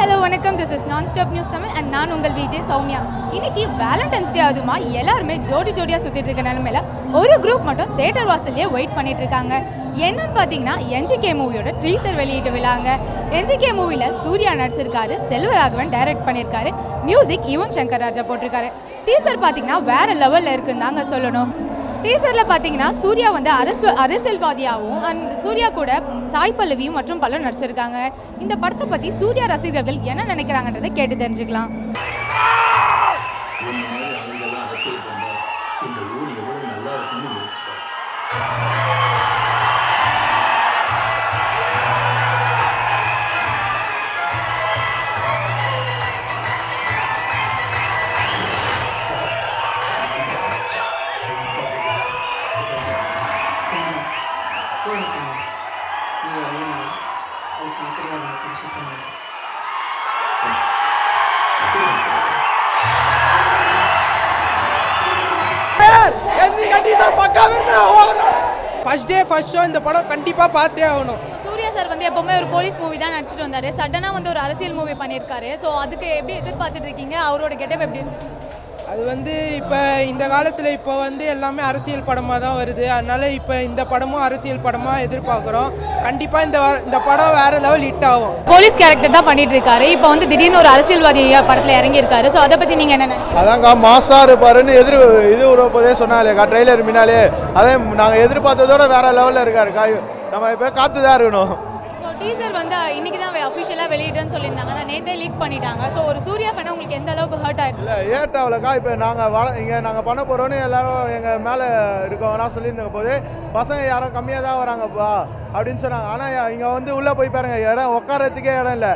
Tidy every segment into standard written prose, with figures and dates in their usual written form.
Hello வணக்கம், this is நான் stop news Tamil and நான் உங்கள் விஜய் சௌமியா. இன்னைக்கு வேலண்டைன்ஸ் டே அதுமா எல்லாருமே ஜோடியாக சுற்றிட்டு இருக்க நிலமையில ஒரு குரூப் மட்டும் தேட்டர் வாசல்லையே வெயிட் பண்ணிட்டு இருக்காங்க. என்னன்னு பார்த்தீங்கன்னா என்ஜிகே மூவியோட ட்ரீசர் வெளியிட்டு விழாங்க. என்ஜிகே மூவியில் சூர்யா நடிச்சிருக்காரு, செல்வராகவன் டைரக்ட் பண்ணியிருக்காரு, மியூசிக் யுவன் சங்கர் ராஜா போட்டிருக்காரு. டீசர் பார்த்தீங்கன்னா வேற லெவலில் இருக்குன்னு தாங்க சொல்லணும். டீசரில் பார்த்தீங்கன்னா சூர்யா வந்து அரசியல்வாதியாகவும் அண்ட் சூர்யா கூட சாய் பல்லவியும் மற்றும் பலரும் நடிச்சிருக்காங்க. இந்த படத்தை பற்றி சூர்யா ரசிகர்கள் என்ன நினைக்கிறாங்கன்றதை கேட்டு தெரிஞ்சுக்கலாம். ஃபர்ஸ்ட் டே ஃபர்ஸ்ட் ஷோ இந்த படம் கண்டிப்பாக பார்த்தே ஆகணும். சூர்யா சார் வந்து எப்பவுமே ஒரு போலீஸ் மூவி தான் நடிச்சிட்டு வந்தார். சடனாக வந்து ஒரு அரசியல் மூவி பண்ணியிருக்காரு. ஸோ அதுக்கு எப்படி எதிர்பார்த்துட்டு இருக்கீங்க? அவரோட கெட்டப் எப்படி இருக்கு? அது வந்து இப்போ இந்த காலத்தில் இப்போ வந்து எல்லாமே அரசியல் படமாக தான் வருது. அதனால இப்போ இந்த படமும் அரசியல் படமாக எதிர்பார்க்குறோம். கண்டிப்பாக இந்த படம் வேற லெவல் ஹிட் ஆகும். போலீஸ் கேரக்டர் தான் பண்ணிட்டு இருக்காரு. இப்போ வந்து திடீர்னு ஒரு அரசியல்வாதி படத்தில் இறங்கியிருக்காரு. ஸோ அதை பற்றி நீங்கள் என்ன நினைக்கிறீங்க? அதாங்க மாசா இருப்பாருன்னு இது உறப்பதே சொன்னாலேக்கா ட்ரெய்லர் முன்னாலே. அதே நாங்கள் எதிர்பார்த்ததோட வேற லெவலில் இருக்காருக்கா. நம்ம இப்போ காத்து தான் இருக்கணும். டீசர் வந்து இன்னைக்கு தான் அஃபிஷியலாக வெளியிடுன்னு சொல்லியிருந்தாங்க. நான் நேற்றே லீக் பண்ணிட்டாங்க. ஸோ ஒரு சூர்யா ஃபேனை உங்களுக்கு எந்த அளவுக்கு ஹர்ட் ஆயிடுச்சு? இல்லை ஏட் ஆகலக்கா. இப்போ நாங்கள் இங்கே நாங்கள் பண்ண போகிறோன்னு எல்லாரும் எங்கள் மேலே இருக்கோம்னா சொல்லியிருந்த போது பசங்க யாரும் கம்மியாக தான் வராங்கப்பா அப்படின்னு சொன்னாங்க. ஆனால் இங்கே வந்து உள்ளே போய் பாருங்க, இடம் உட்காரத்துக்கே இடம் இல்லை.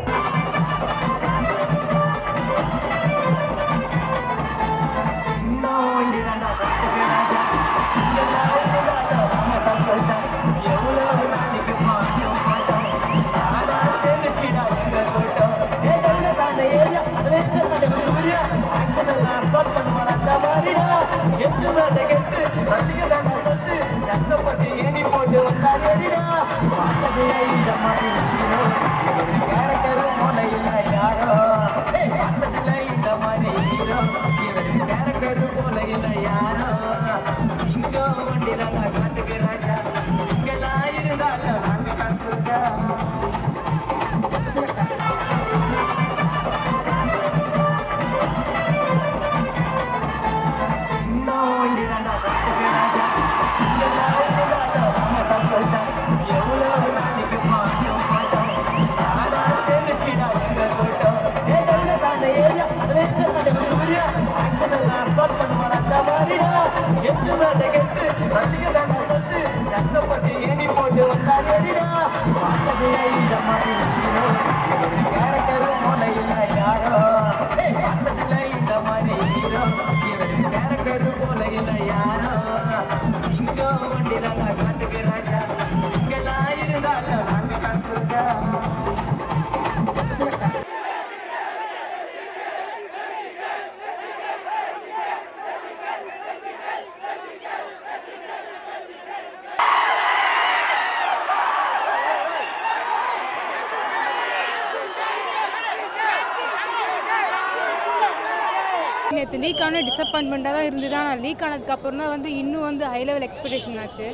நேற்று லீக் ஆன டிசப்பாயின்மெண்ட்டாக தான் இருந்தது. ஆனால் லீக் ஆனதுக்கப்புறம் தான் வந்து இன்னும் வந்து ஹை லெவல் எக்ஸ்பெக்டேஷன் ஆச்சு.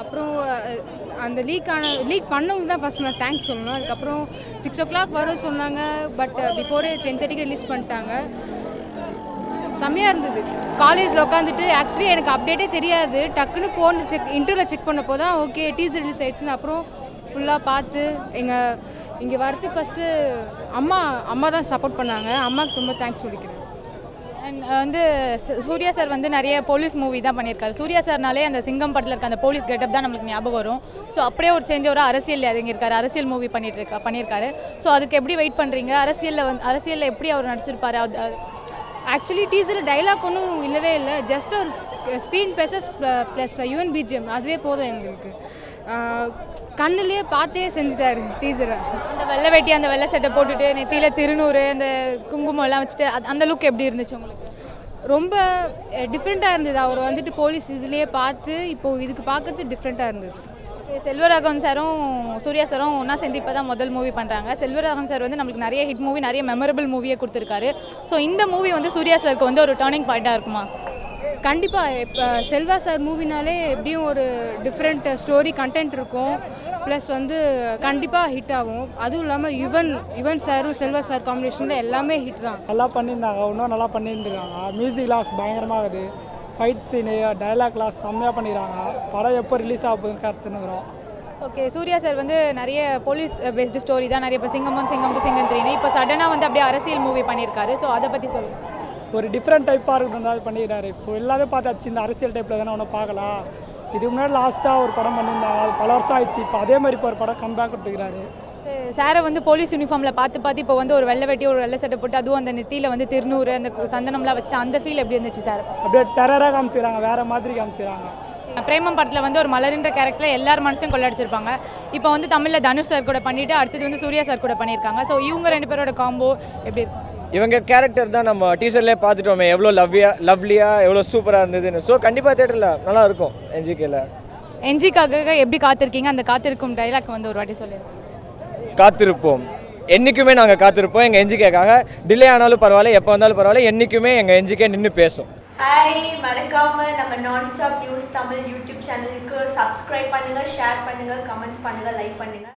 அப்புறம் அந்த லீக் பண்ணவங்க தான் ஃபஸ்ட் நான் தேங்க்ஸ் சொல்லணும். அதுக்கப்புறம் 6 o'clock வரும் சொன்னாங்க. பட் பிஃபோரே 10:30 ரிலீஸ் பண்ணிட்டாங்க. செம்மையாக இருந்தது. காலேஜில் உட்காந்துட்டு ஆக்சுவலி எனக்கு அப்டேட்டே தெரியாது. டக்குன்னு ஃபோன் இன்டர்வியூவில் செக் பண்ணப்போ தான் ஓகே டீசர் ரிலீஸ் ஆகிடுச்சுன்னு அப்புறம் ஃபுல்லாக பார்த்து இங்கே வரத்துக்கு ஃபஸ்ட்டு அம்மா தான் சப்போர்ட் பண்ணாங்க. அம்மாவுக்கு ரொம்ப தேங்க்ஸ் சொல்லிக்கிறேன். அண்ட் வந்து சூர்யா சார் வந்து நிறைய போலீஸ் மூவி தான் பண்ணியிருக்காரு. சூர்யா சார்னாலே அந்த சிங்கம் படத்தில் இருக்க அந்த போலீஸ் கெட்டப் தான் நம்மளுக்கு ஞாபகம் வரும். ஸோ அப்படியே ஒரு சேஞ்ச் ஒரு அரசியல் இறங்கியிருக்காரு, அரசியல் மூவி பண்ணியிருக்காரு. ஸோ அதுக்கு எப்படி வெயிட் பண்ணுறீங்க? அரசியலில் எப்படி அவர் நடிச்சிருப்பாரு? ஆக்சுவலி டீசரில் டைலாக் ஒன்றும் இல்லவே இல்லை. ஜஸ்ட் ஒரு ஸ்க்ரீன் ப்ளஸ் யுவன் பிஜிஎம் அதுவே போதும் எங்களுக்கு. கண்ணுலேயே பார்த்தே செஞ்சுட்டாரு டீசரை. அந்த வெள்ளை வேட்டி அந்த வெள்ளை சட்டை போட்டுட்டு நெத்தியில் திருநூறு அந்த குங்குமம் எல்லாம் வச்சுட்டு அந்த லுக் எப்படி இருந்துச்சு உங்களுக்கு? ரொம்ப டிஃப்ரெண்ட்டாக இருந்தது. அவர் வந்துட்டு போலீஸ் இதுலேயே பார்த்து இப்போது இதுக்கு பார்க்குறது டிஃப்ரெண்ட்டாக இருந்தது. செல்வராகவன் சாரும் சூர்யா சாரும் ஒன்றா சேர்ந்து இப்போ தான் முதல் மூவி பண்ணுறாங்க. செல்வராகவன் சார் வந்து நம்மளுக்கு நிறைய ஹிட் மூவி, நிறைய மெமரபிள் மூவியை கொடுத்துருக்காரு. ஸோ இந்த மூவி வந்து சூர்யா சாருக்கு வந்து ஒரு டர்னிங் பாயிண்ட்டாக இருக்குமா? கண்டிப்பாக இப்போ செல்வா சார் மூவினாலே எப்படியும் ஒரு டிஃப்ரெண்ட் ஸ்டோரி கண்டென்ட் இருக்கும், ப்ளஸ் வந்து கண்டிப்பாக ஹிட் ஆகும். அதுவும் இல்லாமல் யுவன் சாரும் செல்வா சார் காம்பினேஷனில் எல்லாமே ஹிட் தான். நல்லா பண்ணியிருந்தாங்க, இன்னும் நல்லா பண்ணியிருந்துருக்காங்க. மியூசிக் லாஸ் பயங்கரமாகுது, ஃபைட் சீனு டயலாக் லாஸ் செம்மையாக பண்ணிடுறாங்க. படம் எப்போ ரிலீஸ் ஆக போகுதுன்னு கருத்துனுக்குறோம். ஓகே, சூர்யா சார் வந்து நிறைய போலீஸ் பேஸ்டு ஸ்டோரி தான் நிறைய, இப்போ சிங்கம் 1, சிங்கம் 2, சிங்கம் 3 இப்போ சடனாக வந்து அப்படியே அரசியல் மூவி பண்ணியிருக்காரு. ஸோ அதை பற்றி சொல்லுங்கள். ஒரு டிஃப்ரெண்ட் டைப்பாக இருக்கணும் தான் பண்ணிடுறாரு. இப்போ எல்லாத்தையும் பார்த்தாச்சு, இந்த அரசியல் டைப்பில் தானே ஒன்று பார்க்கலாம். இதுக்கு முன்னாடி லாஸ்ட்டாக ஒரு படம் பண்ணியிருந்தாங்க, அது பல வருஷம் ஆயிடுச்சு. இப்போ அதே மாதிரி இப்போ ஒரு படம் கம்பேக் கொடுத்துக்கிறாரு. சாரை வந்து போலீஸ் யூனிஃபார்மில் பார்த்து இப்போ வந்து ஒரு வெள்ளை வெட்டி ஒரு வெள்ளை சட்டை போட்டு, அதுவும் அந்த நெத்தியில் வந்து திருநூறு அந்த சந்தனம்லாம் வச்சுட்டு அந்த ஃபீல் எப்படி இருந்துச்சு சார்? அப்படியே டெரராக காமிச்சிடறாங்க, வேறு மாதிரி காமிச்சிடறாங்க. பிரேமம் படத்தில் வந்து ஒரு மலர்ன்ற கேரக்டரில் எல்லார் மனசையும் கொள்ளடிச்சிருப்பாங்க. இப்போ வந்து தமிழில் தனுஷ் சார் கூட பண்ணிவிட்டு அடுத்தது வந்து சூர்யா சார் கூட பண்ணியிருக்காங்க. ஸோ இவங்க 2 பேரோட காம்போ எப்படி இருக்கும்? இவங்க கேரக்டர் தான் நம்ம டீசர்லேயே பார்த்துட்டோமே, எவ்வளோ லவ்லியாக எவ்வளோ சூப்பராக இருந்ததுன்னு. ஸோ கண்டிப்பாக தேட்டரில் நல்லா இருக்கும். என்ஜிக்காக எப்படி காத்திருக்கீங்க? அந்த காத்திருக்கும் டைலாக் வந்து ஒரு வாட்டி சொல்லிடுங்க. காத்திருப்போம், என்றைக்குமே நாங்கள் காத்திருப்போம் எங்கள் என்ஜிக்காக. டிலே ஆனாலும் பரவாயில்ல, எப்போ வந்தாலும் பரவாயில்ல, என்றைக்குமே எங்கள் என்ஜிக்கே நின்று பேசும். ஹாய், மறக்காம நம்ம நான் ஸ்டாப் நியூஸ் தமிழ் யூடியூப் சேனலுக்கு சப்ஸ்கிரைப் பண்ணுங்க, ஷேர் பண்ணுங்க, கமெண்ட்ஸ் பண்ணுங்க, லைக் பண்ணுங்க.